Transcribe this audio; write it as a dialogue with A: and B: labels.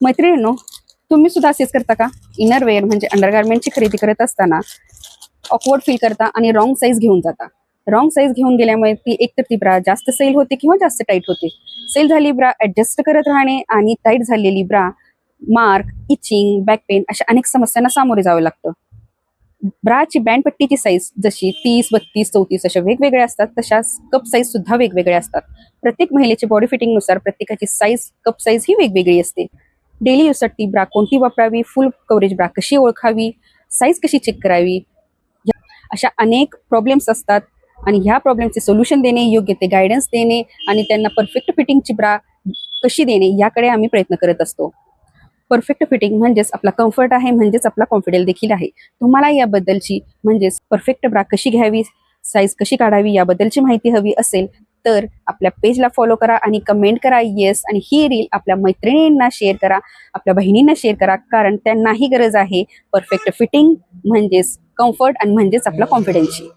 A: मैत्रिणींनो, तुम्ही सुद्धा असेच करता का? इनरवेअर म्हणजे अंडरगार्मेंटची खरेदी करत असताना ऑकवर्ड फील करता आणि रॉंग साईज घेऊन जाता. रॉंग साईज घेऊन गेल्यामुळे एकतर ती ब्रा जास्त सैल होते किंवा जास्त टाईट होते. सेल झाली ब्रा ऍडजस्ट करत राहणे आणि टाईट झालेली bra mark, itching, back pain अशा अनेक समस्यांना सामोरे जावं लागतं. ब्राची बँड पट्टीची साईज जशी 30, 32, 34 अशा वेगवेगळ्या असतात, तशाच कप साईज सुद्धा वेगवेगळ्या असतात. प्रत्येक महिलेच्या बॉडी फिटिंगनुसार प्रत्येकाची साईज, कप साईज ही वेगवेगळी असते. डेली यूजसाठी ब्रा कोणती वापरावी, फुल कव्हरेज ब्रा कशी ओळखावी, साईज कशी चेक करावी, अशा अनेक प्रॉब्लेम्स असतात आणि ह्या प्रॉब्लेमचे सोल्युशन देणे, योग्य ते गायडन्स देणे आणि त्यांना परफेक्ट फिटिंगची ब्रा कशी देणे याकडे आम्ही प्रयत्न करत असतो. परफेक्ट फिटिंग म्हणजेच आपला कम्फर्ट आहे, म्हणजेच आपला कॉन्फिडन्स देखील आहे. तुम्हाला याबद्दलची म्हणजेच परफेक्ट ब्रा कशी घ्यावी, साईज कशी काढावी याबद्दलची माहिती हवी असेल तर आपल्या पेजला फॉलो करा आणि कमेंट करा येस, आणि ही रील आपल्या मैत्रिणींना शेअर करा, आपल्या बहिणींना शेअर करा, कारण त्यांनाही गरज आहे परफेक्ट फिटिंग म्हणजेच कम्फर्ट आणि म्हणजेच आपला कॉन्फिडन्सची.